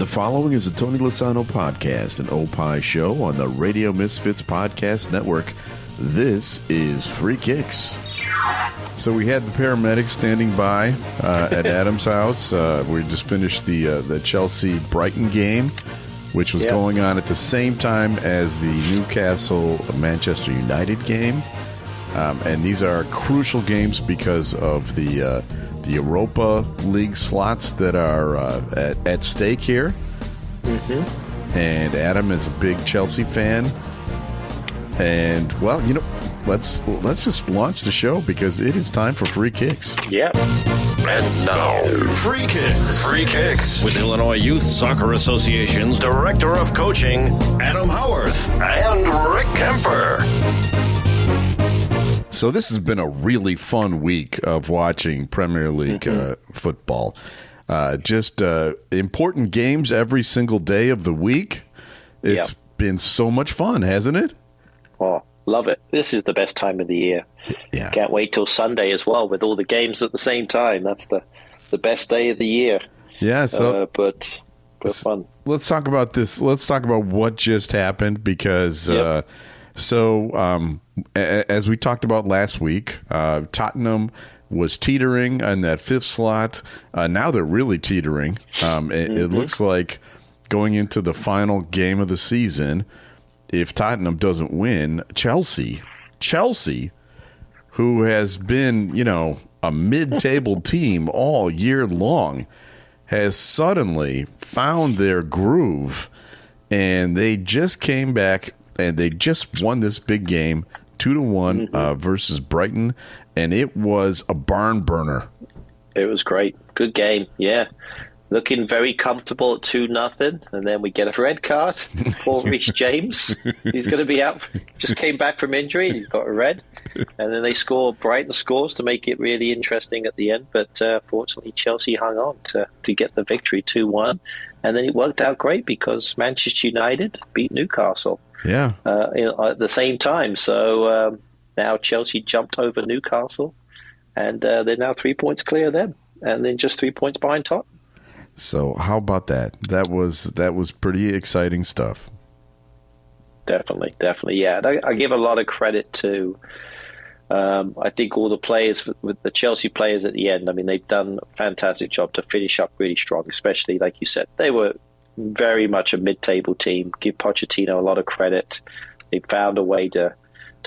The following is a Tony Lasano podcast, an Opie show on the Radio Misfits Podcast Network. This is Free Kicks. So we had the paramedics standing by at Adam's house. We just finished the Chelsea-Brighton game, which was going on at the same time as the Newcastle-Manchester United game. And these are crucial games because of the Europa League slots that are at stake here. Mm-hmm. And Adam is a big Chelsea fan. And, well, you know, let's just launch the show because it is time for Free Kicks. Yep. And now, Free Kicks. Free Kicks with Illinois Youth Soccer Association's Director of Coaching, Adam Howarth, and Rick Kemper. So this has been a really fun week of watching Premier League football. Just important games every single day of the week. It's been so much fun, hasn't it? Oh, love it. This is the best time of the year. Yeah. Can't wait till Sunday as well with all the games at the same time. That's the best day of the year. Yeah, so but fun. Let's talk about this. Let's talk about what just happened because as we talked about last week, Tottenham was teetering on that fifth slot. Now they're really teetering. It looks like going into the final game of the season, if Tottenham doesn't win, Chelsea, who has been, you know, a mid-table team all year long, has suddenly found their groove, and they just came back and they just won this big game 2-1 versus Brighton, and it was a barn burner. It was great. Good game. Yeah. Looking very comfortable at 2-0, and then we get a red card for Reece James. He's going to be out. Just came back from injury, and he's got a red. And then they score. Brighton scores to make it really interesting at the end. But fortunately, Chelsea hung on to get the victory 2-1. And then it worked out great because Manchester United beat Newcastle. Yeah. At the same time. So now Chelsea jumped over Newcastle, and they're now 3 points clear of them, and then just 3 points behind Tottenham. So how about that? That was pretty exciting stuff. Definitely, yeah. I give a lot of credit to, I think all the players, with the Chelsea players at the end. I mean, they've done a fantastic job to finish up really strong, especially, like you said, they were very much a mid-table team. Give Pochettino a lot of credit. They found a way to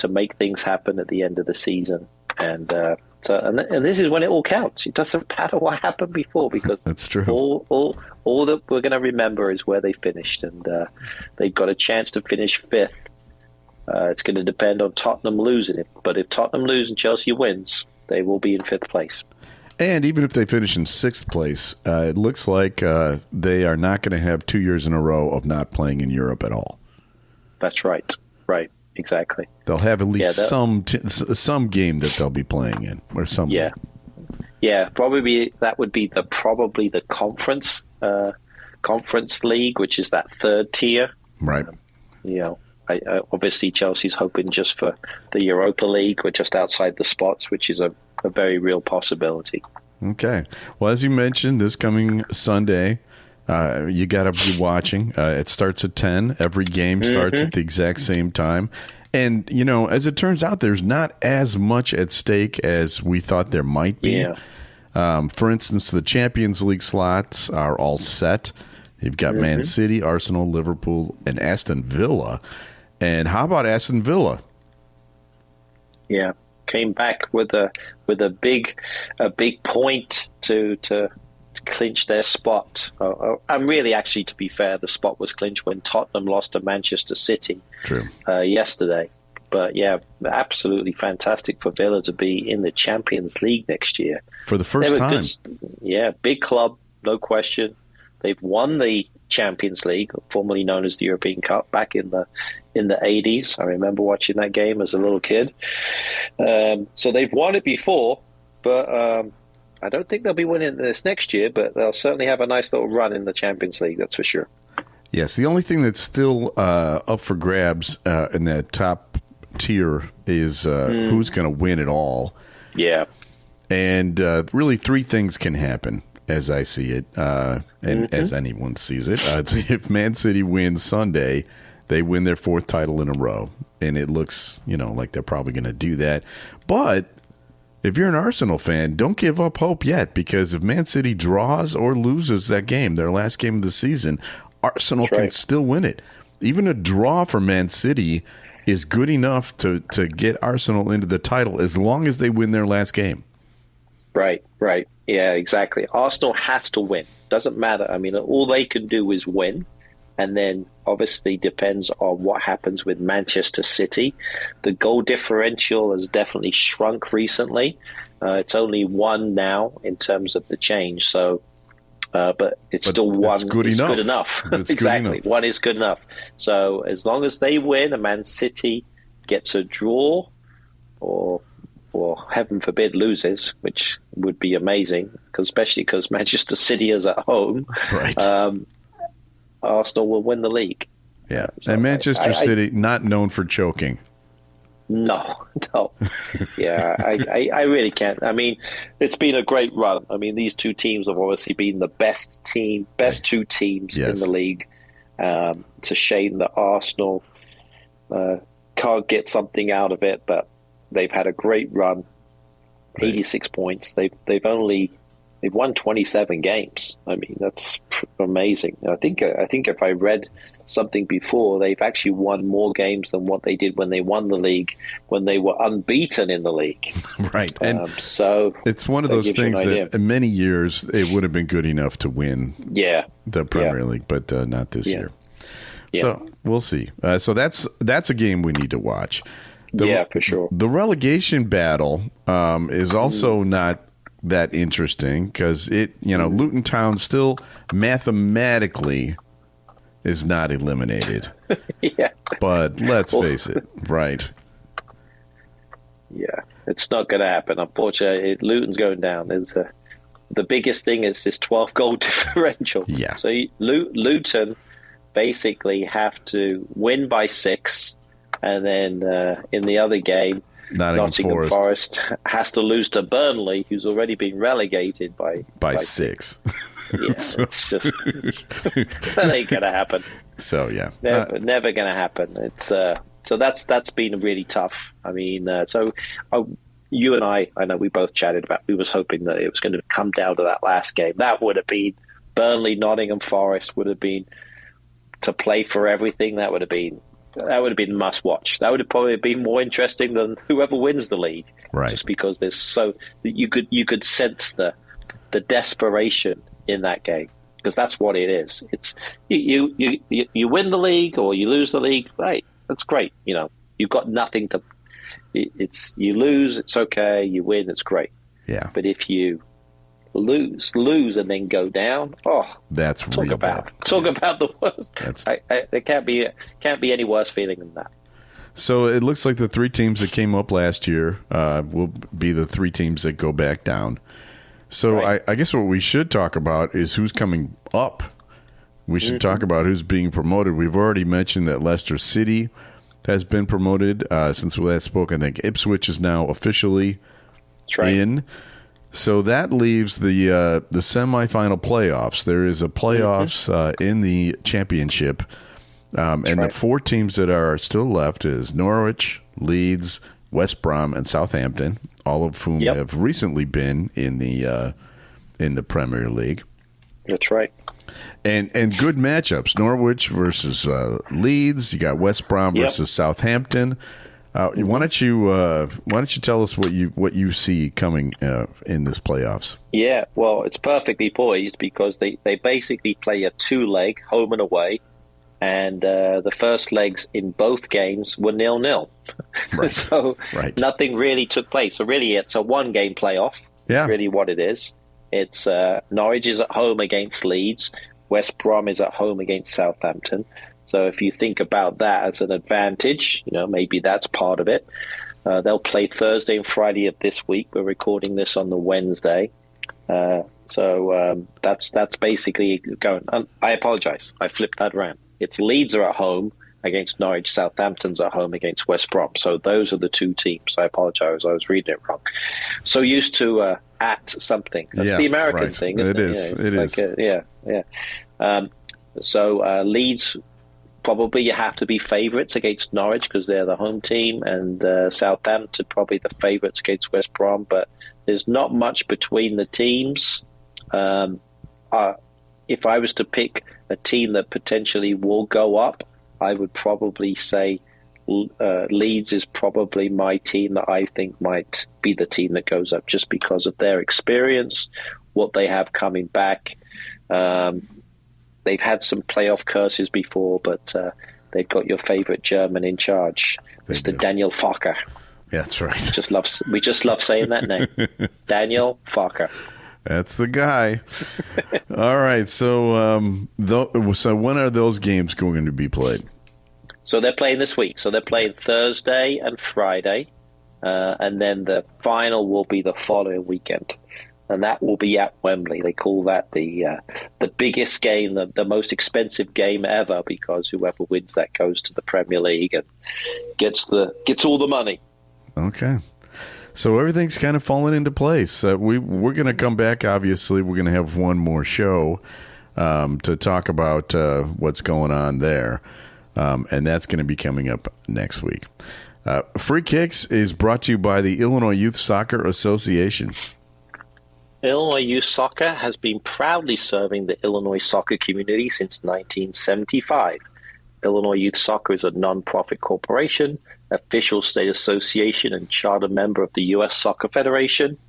make things happen at the end of the season. And this is when it all counts. It doesn't matter what happened before because that's true. All that we're going to remember is where they finished, and they've got a chance to finish fifth. It's going to depend on Tottenham losing it, but if Tottenham lose and Chelsea wins, they will be in fifth place. And even if they finish in sixth place, it looks like they are not going to have 2 years in a row of not playing in Europe at all. That's right. Right. Exactly. They'll have at least some game that they'll be playing in, or some. Yeah, yeah. Probably that would be probably the conference league, which is that third tier. Right. You know, obviously Chelsea's hoping just for the Europa League. We're just outside the spots, which is a very real possibility. Okay. Well, as you mentioned, this coming Sunday, you got to be watching. It starts at 10. Every game starts at the exact same time. And, you know, as it turns out, there's not as much at stake as we thought there might be. Yeah. For instance, the Champions League slots are all set. You've got Man City, Arsenal, Liverpool, and Aston Villa. And how about Aston Villa? Yeah. Came back with a big point to clinch their spot. And really, actually, to be fair, the spot was clinched when Tottenham lost to Manchester City yesterday. But yeah, absolutely fantastic for Villa to be in the Champions League next year for the first time. Big club, no question. They've won the Champions League, formerly known as the European Cup, back in the 80s. I remember watching that game as a little kid. So they've won it before, but I don't think they'll be winning this next year, but they'll certainly have a nice little run in the Champions League, that's for sure. Yes, the only thing that's still up for grabs in that top tier is who's going to win it all. Yeah. And really three things can happen. as I see it, and as anyone sees it, if Man City wins Sunday, they win their 4th title in a row. And it looks, like they're probably going to do that. But if you're an Arsenal fan, don't give up hope yet, because if Man City draws or loses that game, their last game of the season, Arsenal can still win it. Even a draw for Man City is good enough to get Arsenal into the title as long as they win their last game. Right. Yeah, exactly. Arsenal has to win. Doesn't matter. I mean, all they can do is win. And then obviously depends on what happens with Manchester City. The goal differential has definitely shrunk recently. It's only 1 now in terms of the change. So, but still 1 it's good is enough. Good enough. It's Exactly. good enough. 1 is good enough. So as long as they win and Man City gets a draw or heaven forbid loses, which would be amazing, especially because Manchester City is at home. Right. Arsenal will win the league. Yeah. So and Manchester City, not known for choking. No. Yeah, I really can't. I mean, it's been a great run. I mean, these two teams have obviously been the best two teams in the league. It's a shame that Arsenal can't get something out of it, but they've had a great run. 86 points. They've won 27 games. I mean, that's amazing. I think if I read something before, they've actually won more games than what they did when they won the league, when they were unbeaten in the league. Right. And so it's one of those things that in many years it would have been good enough to win the Premier League, but not this year. Yeah. So we'll see. So that's a game we need to watch. For sure. The relegation battle is also not that interesting because Luton Town still mathematically is not eliminated. Yeah. But let's face it, right? Yeah, it's not going to happen. Unfortunately, Luton's going down. The biggest thing is this 12-goal differential. Yeah. So Luton basically have to win by 6, and then in the other game, Nottingham Forest has to lose to Burnley, who's already been relegated by 6. Yeah, So- it's just that ain't gonna happen. So yeah, Never gonna happen. It's so that's been really tough. I mean, you and I know we both chatted about. We was hoping that it was going to come down to that last game. That would have been Burnley, Nottingham Forest would have been to play for everything. That would have been must watch. That would have probably been more interesting than whoever wins the league. Right. Just because there's you could sense the desperation in that game, because that's what it is. It's you win the league or you lose the league, right? That's great. You've got nothing to. It's you lose, it's okay. You win, it's great. Yeah. But if you lose and then go down, that's talk about the worst. There can't be any worse feeling than that. So it looks like the 3 teams that came up last year will be the 3 teams that go back down. So right. I guess what we should talk about is who's coming up. We should talk about who's being promoted. We've already mentioned that Leicester City has been promoted since we last spoke. I think Ipswich is now officially in. So that leaves the semifinal playoffs. There is a playoffs in the championship. And the 4 teams that are still left is Norwich, Leeds, West Brom, and Southampton, all of whom have recently been in the Premier League. That's right. And good matchups: Norwich versus Leeds. You got West Brom versus Southampton. Why don't you tell us what you see coming in this playoffs? Yeah, well, it's perfectly poised because they basically play a 2-leg home and away. And the first legs in both games were 0-0. Right. So nothing really took place. So really it's a 1-game playoff. Yeah. That's really what it is. It's Norwich is at home against Leeds. West Brom is at home against Southampton. So if you think about that as an advantage, maybe that's part of it. They'll play Thursday and Friday of this week. We're recording this on the Wednesday. So that's basically going. I apologize. I flipped that around. It's Leeds are at home against Norwich. Southampton's at home against West Brom. So those are the 2 teams. I apologize. I was reading it wrong. So used to at something. That's the American thing, isn't it? It is. So Leeds, probably you have to be favourites against Norwich because they're the home team, and Southampton probably the favourites against West Brom. But there's not much between the teams. If I was to pick a team that potentially will go up, I would probably say Leeds is probably my team that I think might be the team that goes up just because of their experience, what they have coming back. They've had some playoff curses before, but they've got your favourite German in charge, Mr. Daniel Farke. That's right. We just love saying that name, Daniel Farke. That's the guy. All right. So, so when are those games going to be played? So they're playing this week. So they're playing Thursday and Friday, and then the final will be the following weekend, and that will be at Wembley. They call that the biggest game, the most expensive game ever, because whoever wins that goes to the Premier League and gets all the money. Okay. So everything's kind of fallen into place. We're going to come back. Obviously, we're going to have one more show to talk about what's going on there, and that's going to be coming up next week. Free Kicks is brought to you by the Illinois Youth Soccer Association. Illinois Youth Soccer has been proudly serving the Illinois soccer community since 1975. Illinois Youth Soccer is a non-profit corporation, official state association, and charter member of the U.S. Soccer Federation,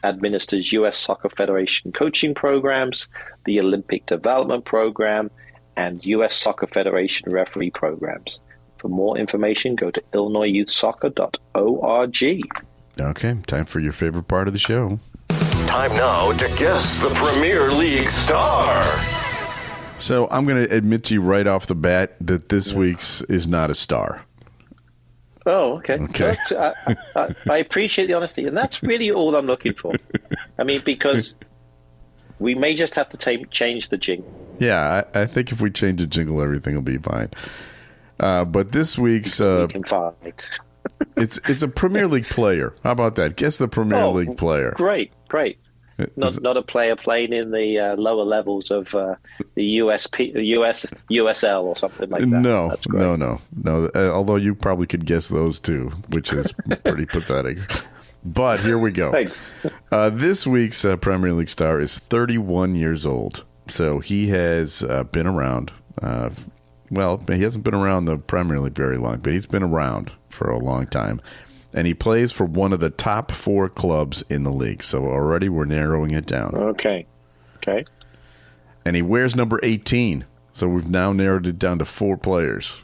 administers U.S. Soccer Federation coaching programs, the Olympic Development Program, and U.S. Soccer Federation referee programs. For more information, go to illinoisyouthsoccer.org. Okay, time for your favorite part of the show. Time now to guess the Premier League star. So I'm going to admit to you right off the bat that this week's is not a star. Oh, okay. Okay. I appreciate the honesty, and that's really all I'm looking for. I mean, because we may just have to change the jingle. Yeah, I think if we change the jingle, everything will be fine. But this week's we can find. it's a Premier League player. How about that? Guess the Premier League player. Great. Not a player playing in the lower levels of the USL or something like that. No. Although you probably could guess those too, which is pretty pathetic. But here we go. Thanks. This week's Premier League star is 31 years old. So he has been around. Well, he hasn't been around the Premier League very long, but he's been around for a long time. And he plays for one of the top 4 clubs in the league. So already we're narrowing it down. Okay. And he wears number 18. So we've now narrowed it down to 4 players.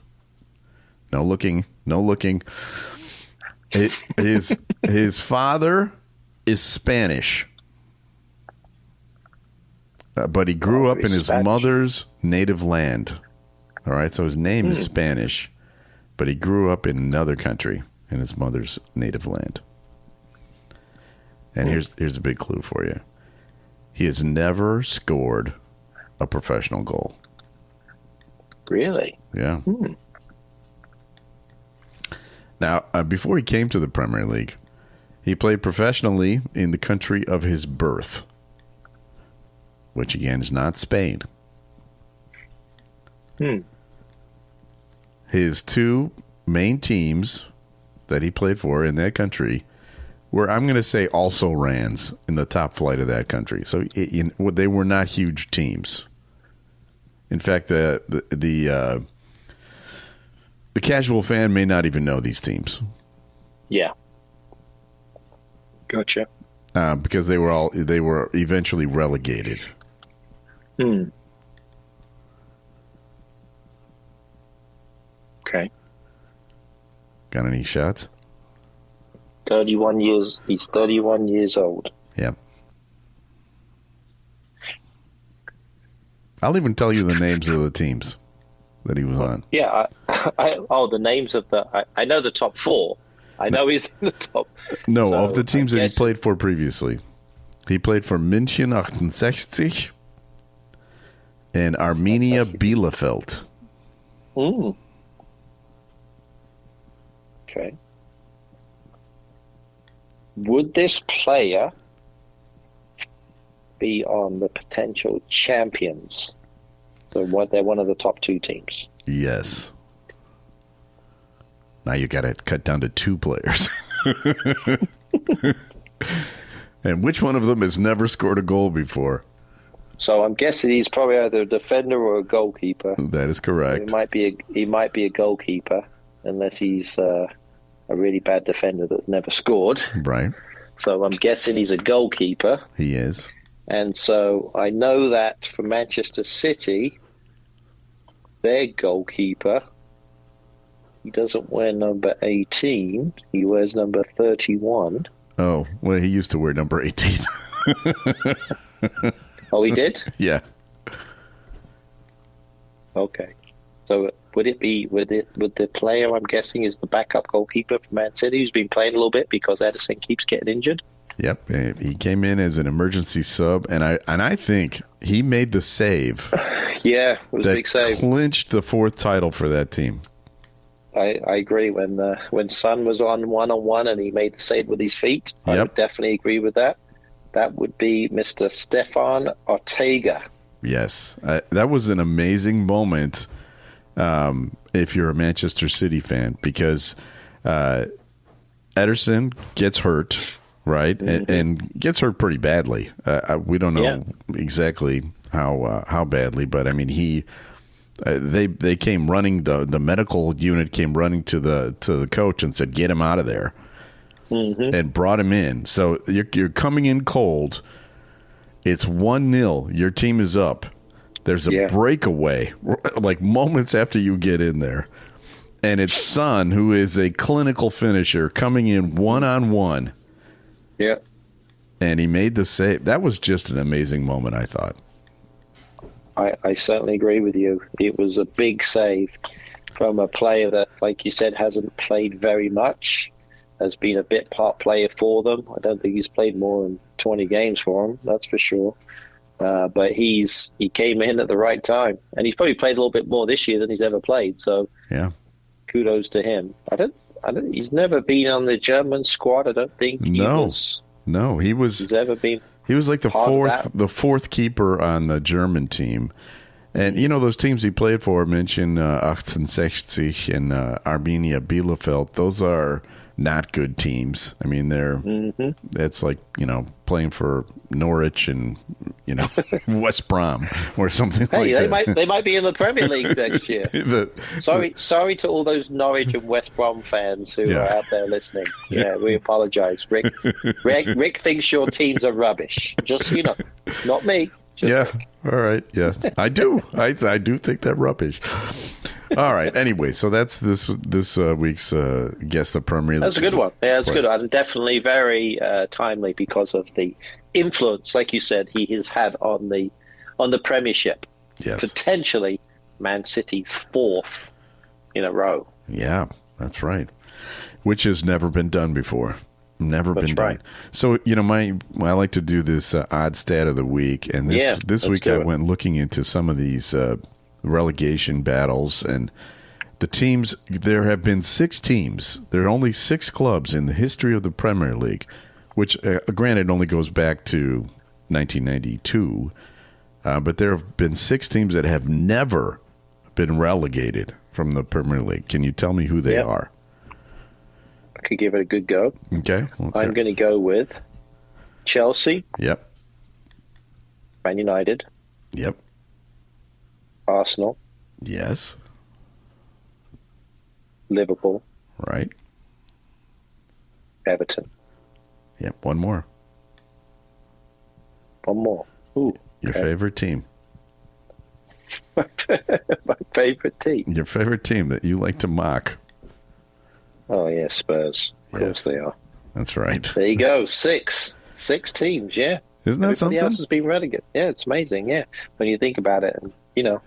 No looking. His father is Spanish. But he grew up in his mother's native land. All right, so his name is Spanish, but he grew up in another country in his mother's native land. And here's a big clue for you. He has never scored a professional goal. Really? Yeah. Now, before he came to the Premier League, he played professionally in the country of his birth, which again is not Spain. His 2 main teams that he played for in that country were, I'm going to say, also rans in the top flight of that country. So they were not huge teams. In fact, the casual fan may not even know these teams. Yeah. Gotcha. Because they were eventually relegated. Okay. Got any shots? 31 years. He's 31 years old. Yeah. I'll even tell you the names of the teams that he was on. Yeah. The names of I know the top 4. I know he's in the top. No, of the teams that he played for previously. He played for München 68 and Arminia Bielefeld. Okay. Would this player be on the potential champions. So they're one of the top 2 teams. Yes. Now you got to cut down to 2 players. And which one of them has never scored a goal before? So I'm guessing he's probably either a defender or a goalkeeper. That is correct. He might be a goalkeeper, unless he's a really bad defender that's never scored. Right. So I'm guessing he's a goalkeeper. He is. And so I know that for Manchester City, their goalkeeper, he doesn't wear number 18. He wears number 31. Oh, well, he used to wear number 18. Oh, he did? Yeah. Okay. So would the player, I'm guessing, is the backup goalkeeper for Man City, who's been playing a little bit because Ederson keeps getting injured? Yep. He came in as an emergency sub, and I think he made the save. Yeah, it was a big save. Clinched the 4th title for that team. I agree. When Son was on one-on-one and he made the save with his feet, Yep. I would definitely agree with that. That would be Mr. Stefan Ortega. Yes. That was an amazing moment if you're a Manchester City fan, because Ederson gets hurt, right? Mm-hmm. And gets hurt pretty badly. We don't know exactly how badly, but I mean, they came running. The medical unit came running to the coach and said, "Get him out of there," and brought him in. So you're coming in cold. It's 1-0. Your team is up. There's a breakaway, like moments after you get in there, and it's Son, who is a clinical finisher, coming in 1-on-1. Yeah. And he made the save. That was just an amazing moment, I thought. I certainly agree with you. It was a big save from a player that, like you said, hasn't played very much, has been a bit part player for them. I don't think he's played more than 20 games for them, that's for sure. But he came in at the right time, and he's probably played a little bit more this year than he's ever played. So, yeah, kudos to him. He's never been on the German squad. I don't think. No, he's ever been. He was like the fourth keeper on the German team. And, you know, those teams he played for, mentioned 1860 and Arminia Bielefeld, those are not good teams. I mean, it's like, you know, playing for Norwich and, you know, West Brom or something like that. They might be in the Premier League next year. Sorry to all those Norwich and West Brom fans who are out there listening. Yeah, we apologize. Rick thinks your teams are rubbish. Just so you know, not me. All right. Yes, I do. I do think that rubbish. All right. Anyway, so that's this week's Guess the Premier League. That's a good one. Yeah, that's good. And definitely very timely because of the influence, like you said, he has had on the Premiership. Yes. Potentially Man City's 4th in a row. Yeah, that's right. Which has never been done before. Never been done. So, you know, I like to do this odd stat of the week, and this week I went looking into some of these relegation battles, and the teams. There have been 6 teams. There are only 6 clubs in the history of the Premier League, which, granted, only goes back to 1992. But there have been 6 teams that have never been relegated from the Premier League. Can you tell me who they are? I could give it a good go. Okay. I'm going to go with Chelsea. Yep. Man United. Yep. Arsenal. Yes. Liverpool. Right. Everton. Yep. One more. Ooh. Your favorite team. My favorite team. Your favorite team that you like to mock. Oh, yeah, Spurs. Of course they are. That's right. There you go. 6 teams, yeah. Isn't that something? Everybody else has been relegated. Yeah, it's amazing, yeah. When you think about it, and, you know,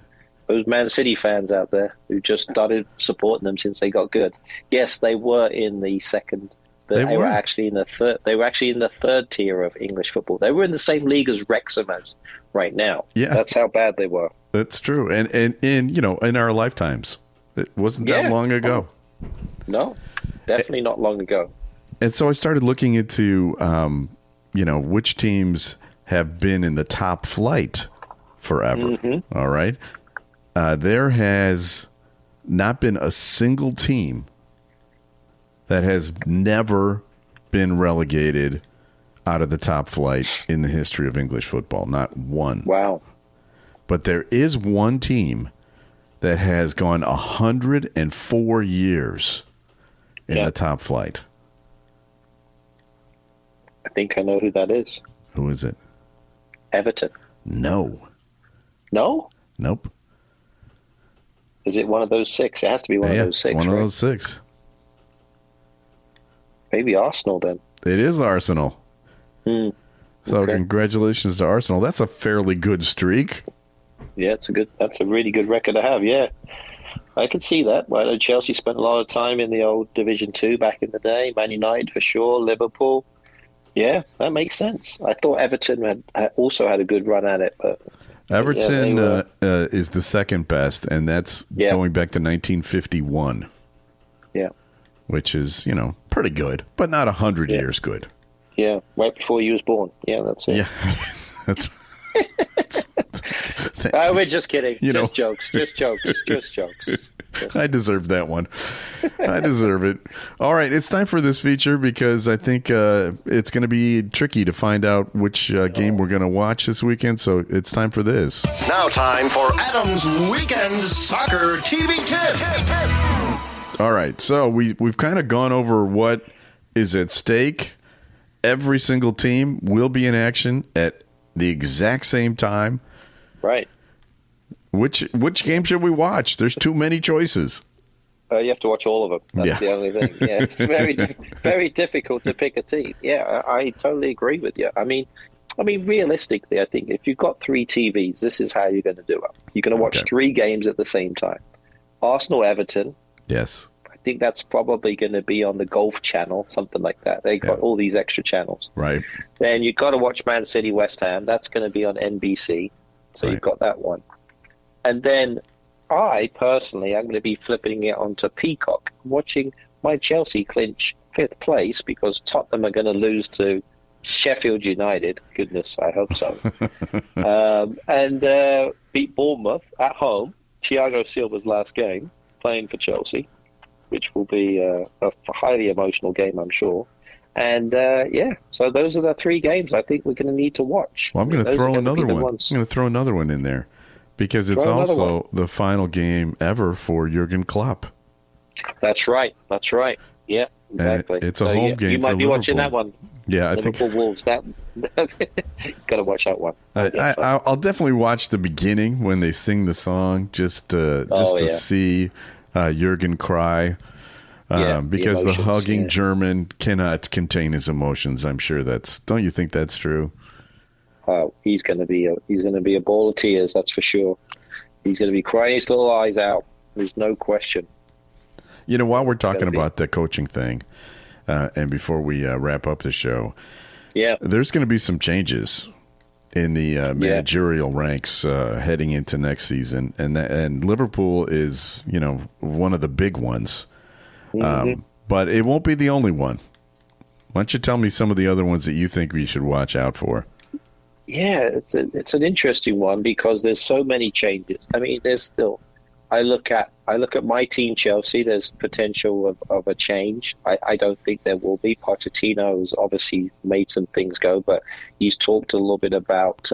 those Man City fans out there who just started supporting them since they got good. Yes, they were in the second. They were actually in the third. They were actually in the third tier of English football. They were in the same league as Wrexham as right now. Yeah, that's how bad they were. That's true, and you know, in our lifetimes, it wasn't that long ago. No, definitely not long ago. And so I started looking into, you know, which teams have been in the top flight forever. All right. There has not been a single team that has never been relegated out of the top flight in the history of English football. Not one. Wow. But there is one team that has gone 104 years in the top flight. I think I know who that is. Who is it? Everton. No. No? Nope. Is it one of those six? It has to be one of those six. It's one of those six. Maybe Arsenal then. It is Arsenal. So Okay. congratulations to Arsenal. That's a fairly good streak. Yeah, that's a really good record to have, yeah. I can see that. Well, I know Chelsea spent a lot of time in the old Division 2 back in the day. Man United for sure, Liverpool. Yeah, that makes sense. I thought Everton had also had a good run at it, but Everton is the second best, and that's going back to 1951. Yeah. Which is, pretty good, but not 100 years good. Yeah, right before you was born. Yeah, that's it. Yeah, that's we're just kidding. Just jokes. I deserve that one. I deserve it. All right, it's time for this feature because I think it's going to be tricky to find out which game we're going to watch this weekend, so it's time for this. Now time for Adam's Weekend Soccer TV Tip. All right, so we've kind of gone over what is at stake. Every single team will be in action at the exact same time. Right. Which game should we watch? There's too many choices. You have to watch all of them. That's the only thing. Yeah, it's very difficult to pick a team. Yeah, I totally agree with you. I mean, realistically, I think if you've got 3 TVs, this is how you're going to do it. You're going to watch 3 games at the same time. Arsenal, Everton. Yes. I think that's probably going to be on the Golf Channel, something like that. They got all these extra channels. Right. Then you've got to watch Man City, West Ham. That's going to be on NBC. So you've got that one. And then I, personally, I'm going to be flipping it onto Peacock, watching my Chelsea clinch 5th place because Tottenham are going to lose to Sheffield United. Goodness, I hope so. And beat Bournemouth at home. Thiago Silva's last game, playing for Chelsea, which will be a highly emotional game, I'm sure. And so those are the 3 games I think we're going to need to watch. Well, I'm going to throw another one. I'm going to throw another one in there because it's also the final game ever for Jurgen Klopp. That's right. Yeah, exactly. And it's a home game. You might be watching that one. Yeah, Liverpool Wolves. That got to watch that one. I'll definitely watch the beginning when they sing the song just to see Jurgen cry. Because the hugging German cannot contain his emotions. I'm sure don't you think that's true? He's going to be a ball of tears. That's for sure. He's going to be crying his little eyes out. There's no question. While we're talking about the coaching thing, and before we wrap up the show, there's going to be some changes in the managerial ranks heading into next season, and Liverpool is one of the big ones. But it won't be the only one. Why don't you tell me some of the other ones that you think we should watch out for? Yeah, it's an interesting one because there's so many changes. I mean, there's still. I look at my team, Chelsea. There's potential of a change. I don't think there will be. Pochettino has obviously made some things go, but he's talked a little bit about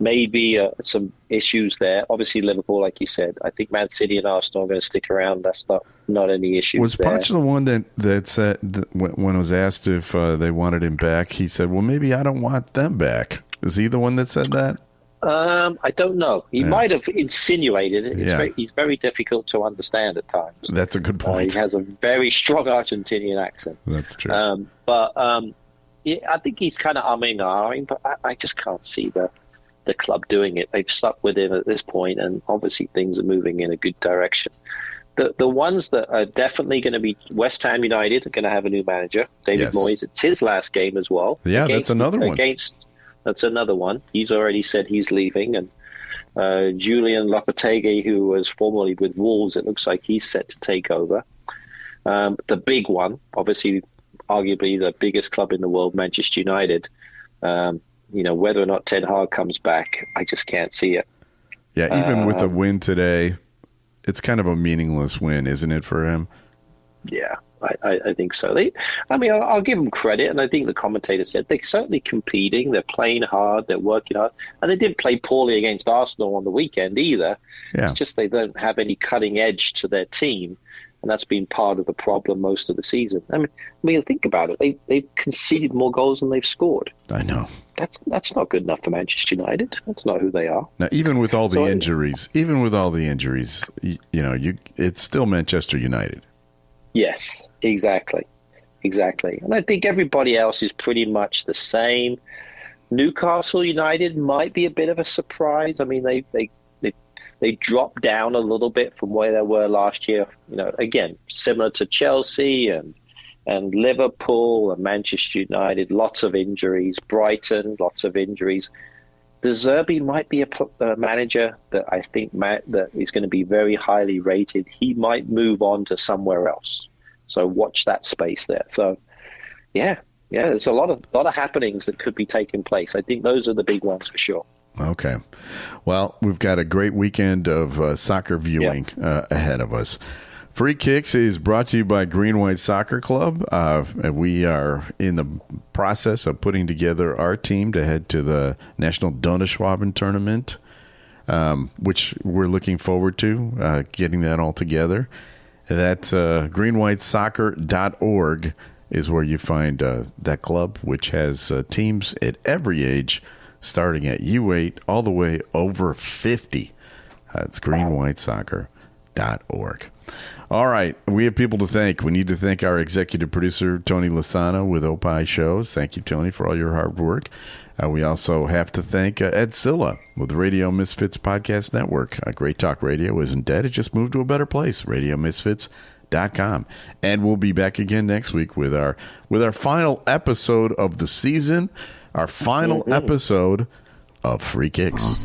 maybe some issues there. Obviously, Liverpool, like you said. I think Man City and Arsenal are going to stick around. That's not any issues. Was Poch the one that said when was asked if they wanted him back, he said, "Well, maybe I don't want them back." Is he the one that said that? I don't know. He might have insinuated it. He's very difficult to understand at times. That's a good point. He has a very strong Argentinian accent. That's true. I think he's kind of ahhing, but I just can't see the club doing it. They've stuck with him at this point, and obviously things are moving in a good direction. The ones that are definitely going to be West Ham United are going to have a new manager, David Moyes. It's his last game as well. Yeah, that's another one. That's another one. He's already said he's leaving, and Julian Lopetegui, who was formerly with Wolves, it looks like he's set to take over. The big one, obviously, arguably the biggest club in the world, Manchester United. whether or not Ten Hag comes back, I just can't see it. Yeah, even with the win today, it's kind of a meaningless win, isn't it, for him? Yeah, I think so. I'll give them credit, and I think the commentator said they're certainly competing. They're playing hard. They're working hard. And they didn't play poorly against Arsenal on the weekend either. Yeah. It's just they don't have any cutting edge to their team, and that's been part of the problem most of the season. I mean, think about it. They've conceded more goals than they've scored. I know. That's not good enough for Manchester United. That's not who they are. Now, even with all the injuries, it's still Manchester United. Yes, exactly. And I think everybody else is pretty much the same. Newcastle United might be a bit of a surprise. I mean, they dropped down a little bit from where they were last year. Again, similar to Chelsea and Liverpool and Manchester United, lots of injuries. Brighton, lots of injuries. De Zerbi might be a manager that I think that is going to be very highly rated. He might move on to somewhere else. So watch that space there. So, yeah, there's a lot of happenings that could be taking place. I think those are the big ones for sure. Okay. Well, we've got a great weekend of soccer viewing ahead of us. Free Kicks is brought to you by Green White Soccer Club. We are in the process of putting together our team to head to the National Donnerschwaben Tournament, which we're looking forward to, getting that all together. That's greenwhitesoccer.org is where you find that club, which has teams at every age, starting at U8 all the way over 50. It's greenwhitesoccer.org. All right. We have people to thank. We need to thank our executive producer, Tony Lasana, with Opie Shows. Thank you, Tony, for all your hard work. We also have to thank Ed Silla with the Radio Misfits Podcast Network. Great Talk Radio isn't dead. It just moved to a better place, RadioMisfits.com. And we'll be back again next week with our final episode of the season, our final episode of Free Kicks.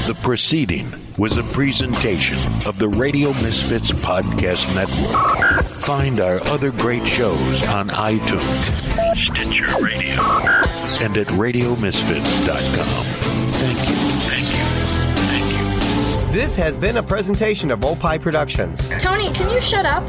The proceeding was a presentation of the Radio Misfits Podcast Network. Find our other great shows on iTunes, Stitcher Radio, and at RadioMisfits.com. Thank you. This has been a presentation of Opie Productions. Tony, can you shut up?